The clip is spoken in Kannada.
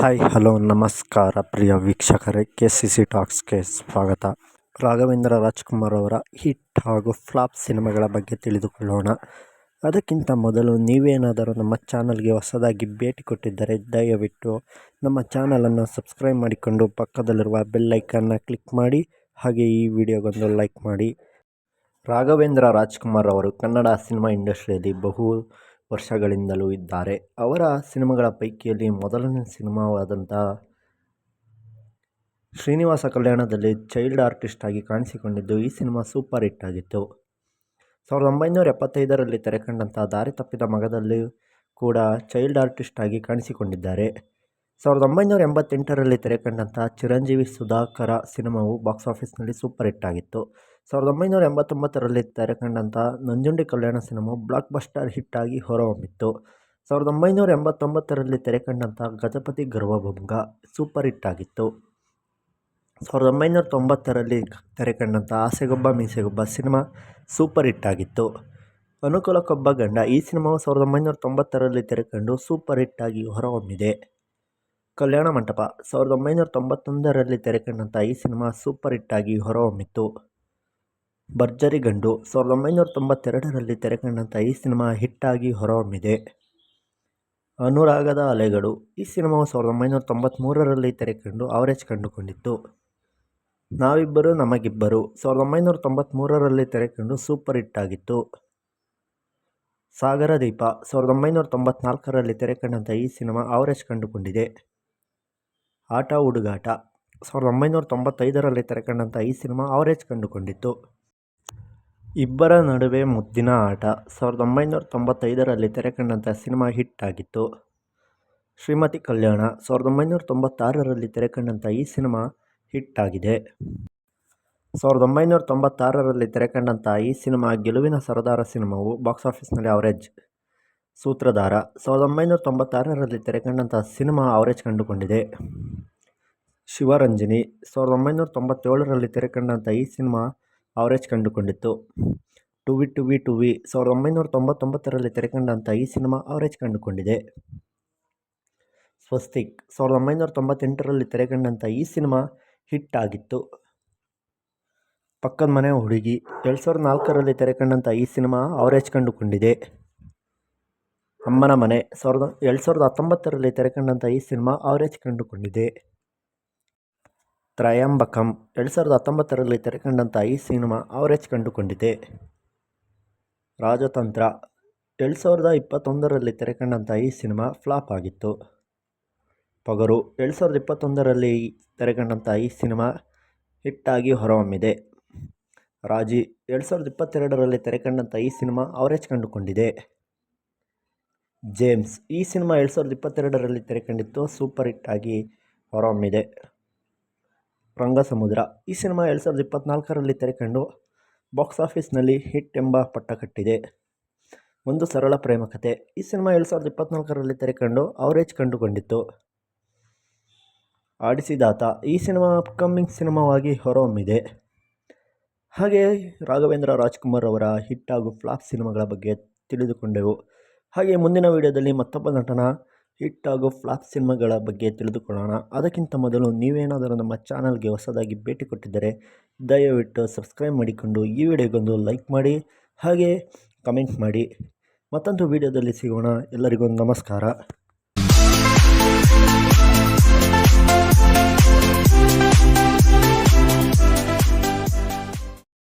ಹಾಯ್ ಹಲೋ ನಮಸ್ಕಾರ ಪ್ರಿಯ ವೀಕ್ಷಕರೇ, KCC ಟಾಕ್ಸ್ಗೆ ಸ್ವಾಗತ. ರಾಘವೇಂದ್ರ ರಾಜ್ಕುಮಾರ್ ಅವರ ಹಿಟ್ ಹಾಗೂ ಫ್ಲಾಪ್ ಸಿನಿಮಾಗಳ ಬಗ್ಗೆ ತಿಳಿದುಕೊಳ್ಳೋಣ. ಅದಕ್ಕಿಂತ ಮೊದಲು ನೀವೇನಾದರೂ ನಮ್ಮ ಚಾನಲ್ಗೆ ಹೊಸದಾಗಿ ಭೇಟಿ ಕೊಟ್ಟಿದ್ದರೆ ದಯವಿಟ್ಟು ನಮ್ಮ ಚಾನಲನ್ನು ಸಬ್ಸ್ಕ್ರೈಬ್ ಮಾಡಿಕೊಂಡು ಪಕ್ಕದಲ್ಲಿರುವ ಬೆಲ್ ಐಕನ್ನ ಕ್ಲಿಕ್ ಮಾಡಿ. ಹಾಗೆ ಈ ವಿಡಿಯೋಗೊಂದು ಲೈಕ್ ಮಾಡಿ. ರಾಘವೇಂದ್ರ ರಾಜ್ಕುಮಾರ್ ಅವರು ಕನ್ನಡ ಸಿನಿಮಾ ಇಂಡಸ್ಟ್ರಿಯಲ್ಲಿ ಬಹು ವರ್ಷಗಳಿಂದಲೂ ಇದ್ದಾರೆ. ಅವರ ಸಿನಿಮಾಗಳ ಪೈಕಿಯಲ್ಲಿ ಮೊದಲನೇ ಸಿನಿಮಾವಾದಂಥ ಶ್ರೀನಿವಾಸ ಕಲ್ಯಾಣದಲ್ಲಿ ಚೈಲ್ಡ್ ಆರ್ಟಿಸ್ಟ್ ಆಗಿ ಕಾಣಿಸಿಕೊಂಡಿದ್ದು ಈ ಸಿನಿಮಾ ಸೂಪರ್ ಹಿಟ್ ಆಗಿತ್ತು. 1975ರಲ್ಲಿ ತೆರೆಕಂಡಂಥ ದಾರಿ ತಪ್ಪಿದ ಮಗದಲ್ಲಿ ಕೂಡ ಚೈಲ್ಡ್ ಆರ್ಟಿಸ್ಟ್ ಆಗಿ ಕಾಣಿಸಿಕೊಂಡಿದ್ದಾರೆ. 1988ರಲ್ಲಿ ತೆರೆಕಂಡಂಥ ಚಿರಂಜೀವಿ ಸುಧಾಕರ ಸಿನಿಮಾವು ಬಾಕ್ಸ್ ಆಫೀಸ್ನಲ್ಲಿ ಸೂಪರ್ ಹಿಟ್ ಆಗಿತ್ತು. 1989ರಲ್ಲಿ ತೆರೆಕಂಡಂಥ ನಂಜುಂಡಿ ಕಲ್ಯಾಣ ಸಿನಿಮಾವು ಬ್ಲಾಕ್ ಬಸ್ಟರ್ ಹಿಟ್ ಆಗಿ ಹೊರಹೊಮ್ಮಿತ್ತು. 1989ರಲ್ಲಿ ತೆರೆಕಂಡಂಥ ಗಜಪತಿ ಗರ್ವಭಂಗ ಸೂಪರ್ ಹಿಟ್ ಆಗಿತ್ತು. 1990ರಲ್ಲಿ ತೆರೆಕಂಡಂಥ ಆಸೆಗೊಬ್ಬ ಮೀಸೆಗೊಬ್ಬ ಸಿನಿಮಾ ಸೂಪರ್ ಹಿಟ್ ಆಗಿತ್ತು. ಅನುಕೂಲಕ್ಕೊಬ್ಬ ಗಂಡ ಈ ಸಿನಿಮಾವು 1990ರಲ್ಲಿ ತೆರೆಕಂಡು ಸೂಪರ್ ಹಿಟ್ ಆಗಿ ಹೊರಹೊಮ್ಮಿದೆ. ಕಲ್ಯಾಣ ಮಂಟಪ 1991ರಲ್ಲಿ ತೆರೆಕಂಡಂಥ ಈ ಸಿನಿಮಾ ಸೂಪರ್ ಹಿಟ್ ಆಗಿ ಹೊರಹೊಮ್ಮಿತ್ತು. ಭರ್ಜರಿ ಗಂಡು 1992ರಲ್ಲಿ ತೆರೆಕಂಡಂಥ ಈ ಸಿನಿಮಾ ಹಿಟ್ ಆಗಿ ಹೊರಹೊಮ್ಮಿದೆ. ಅನುರಾಗದ ಅಲೆಗಳು ಈ ಸಿನಿಮಾವು 1993ರಲ್ಲಿ ತೆರೆಕಂಡು ಅವರೇಜ್ ಕಂಡುಕೊಂಡಿತ್ತು. ನಾವಿಬ್ಬರು ನಮಗಿಬ್ಬರು 1993ರಲ್ಲಿ ತೆರೆಕಂಡು ಸೂಪರ್ ಹಿಟ್ ಆಗಿತ್ತು. ಸಾಗರದೀಪ 1994ರಲ್ಲಿ ತೆರೆಕಂಡಂಥ ಈ ಸಿನಿಮಾ ಅವರೇಜ್ ಕಂಡುಕೊಂಡಿದೆ. ಆಟ ಹುಡುಗಾಟ 1995ರಲ್ಲಿ ತೆರೆಕಂಡಂಥ ಈ ಸಿನಿಮಾ ಅವರೇಜ್ ಕಂಡುಕೊಂಡಿತ್ತು. ಇಬ್ಬರ ನಡುವೆ ಮುದ್ದಿನ ಆಟ 1995ರಲ್ಲಿ ತೆರೆಕಂಡಂಥ ಸಿನಿಮಾ ಹಿಟ್ ಆಗಿತ್ತು. ಶ್ರೀಮತಿ ಕಲ್ಯಾಣ 1996ರಲ್ಲಿ ತೆರೆಕಂಡಂಥ ಈ ಸಿನಿಮಾ ಹಿಟ್ ಆಗಿದೆ. 1996ರಲ್ಲಿ ತೆರೆಕಂಡಂಥ ಈ ಸಿನಿಮಾ ಗೆಲುವಿನ ಸರದಾರ ಸಿನಿಮಾವು ಬಾಕ್ಸ್ ಆಫೀಸ್ನಲ್ಲಿ ಅವರೇಜ್. ಸೂತ್ರಧಾರ 1996ರಲ್ಲಿ ತೆರೆಕಂಡಂಥ ಸಿನಿಮಾ ಅವರೇಜ್ ಕಂಡುಕೊಂಡಿದೆ. ಶಿವರಂಜನಿ 1997ರಲ್ಲಿ ತೆರೆಕಂಡಂಥ ಈ ಸಿನಿಮಾ ಅವರೇಜ್ ಕಂಡುಕೊಂಡಿತ್ತು. ಟುವಿ ಟುವಿ ಟುವಿ 1999ರಲ್ಲಿ ತೆರೆಕಂಡಂಥ ಈ ಸಿನಿಮಾ ಅವರೇಜ್ ಕಂಡುಕೊಂಡಿದೆ. ಸ್ವಸ್ತಿಕ್ 1998ರಲ್ಲಿ ತೆರೆಕಂಡಂಥ ಈ ಸಿನಿಮಾ ಹಿಟ್ ಆಗಿತ್ತು. ಪಕ್ಕದ ಮನೆ ಹುಡುಗಿ 2004ರಲ್ಲಿ ತೆರೆಕಂಡಂಥ ಈ ಸಿನಿಮಾ ಅವರೇಜ್ ಕಂಡುಕೊಂಡಿದೆ. ಅಮ್ಮನ ಮನೆ 2019ರಲ್ಲಿ ತೆರೆಕಂಡಂಥ ಈ ಸಿನಿಮಾ ಅವರೇಜ್ ಕಂಡುಕೊಂಡಿದೆ. ತ್ರಯಂಬಕಂ 2019ರಲ್ಲಿ ತೆರೆಕಂಡಂಥ ಈ ಸಿನಿಮಾ ಅವರೇಜ್ ಕಂಡುಕೊಂಡಿದೆ. ರಾಜತಂತ್ರ 2021ರಲ್ಲಿ ತೆರೆಕಂಡಂಥ ಈ ಸಿನಿಮಾ ಫ್ಲಾಪ್ ಆಗಿತ್ತು. ಪಗರು 2021ರಲ್ಲಿ ತೆರೆಕಂಡಂಥ ಈ ಸಿನಿಮಾ ಹಿಟ್ ಆಗಿ ಹೊರಹೊಮ್ಮಿದೆ. ರಾಜಿ 2022ರಲ್ಲಿ ತೆರೆಕಂಡಂಥ ಈ ಸಿನಿಮಾ ಅವರೇಜ್ ಕಂಡುಕೊಂಡಿದೆ. ಜೇಮ್ಸ್ ಈ ಸಿನಿಮಾ 2022ರಲ್ಲಿ ತೆರೆಕಂಡಿತ್ತು, ಸೂಪರ್ ಹಿಟ್ ಆಗಿ ಹೊರಹೊಮ್ಮಿದೆ. ರಂಗಸಮುದ್ರ ಈ ಸಿನಿಮಾ 2024ರಲ್ಲಿ ತೆರೆಕಂಡು ಬಾಕ್ಸ್ ಆಫೀಸ್ನಲ್ಲಿ ಹಿಟ್ ಎಂಬ ಪಟ್ಟ ಕಟ್ಟಿದೆ. ಒಂದು ಸರಳ ಪ್ರೇಮ ಕಥೆ ಈ ಸಿನಿಮಾ 2024ರಲ್ಲಿ ತೆರೆಕಂಡು ಅವರೇಜ್ ಕಂಡುಕೊಂಡಿತ್ತು. ಆಡಿಸಿದಾತ ಈ ಸಿನಿಮಾ ಅಪ್ಕಮಿಂಗ್ ಸಿನಿಮಾವಾಗಿ ಹೊರಹೊಮ್ಮಿದೆ. ಹಾಗೆ ರಾಘವೇಂದ್ರ ರಾಜ್ಕುಮಾರ್ ಅವರ ಹಿಟ್ ಹಾಗೂ ಫ್ಲಾಪ್ ಸಿನಿಮಾಗಳ ಬಗ್ಗೆ ತಿಳಿದುಕೊಂಡೆವು. ಹಾಗೆ ಮುಂದಿನ ವಿಡಿಯೋದಲ್ಲಿ ಮತ್ತೊಬ್ಬ ನಟನ ಹಿಟ್ ಹಾಗೂ ಫ್ಲಾಪ್ ಸಿನಿಮಾಗಳ ಬಗ್ಗೆ ತಿಳಿದುಕೊಳ್ಳೋಣ. ಅದಕ್ಕಿಂತ ಮೊದಲು ನೀವೇನಾದರೂ ನಮ್ಮ ಚಾನಲ್ಗೆ ಹೊಸದಾಗಿ ಭೇಟಿ ಕೊಟ್ಟಿದ್ದರೆ ದಯವಿಟ್ಟು ಸಬ್ಸ್ಕ್ರೈಬ್ ಮಾಡಿಕೊಂಡು ಈ ವಿಡಿಯೋಗೊಂದು ಲೈಕ್ ಮಾಡಿ, ಹಾಗೆ ಕಮೆಂಟ್ ಮಾಡಿ. ಮತ್ತೊಂದು ವಿಡಿಯೋದಲ್ಲಿ ಸಿಗೋಣ. ಎಲ್ಲರಿಗೂ ನಮಸ್ಕಾರ.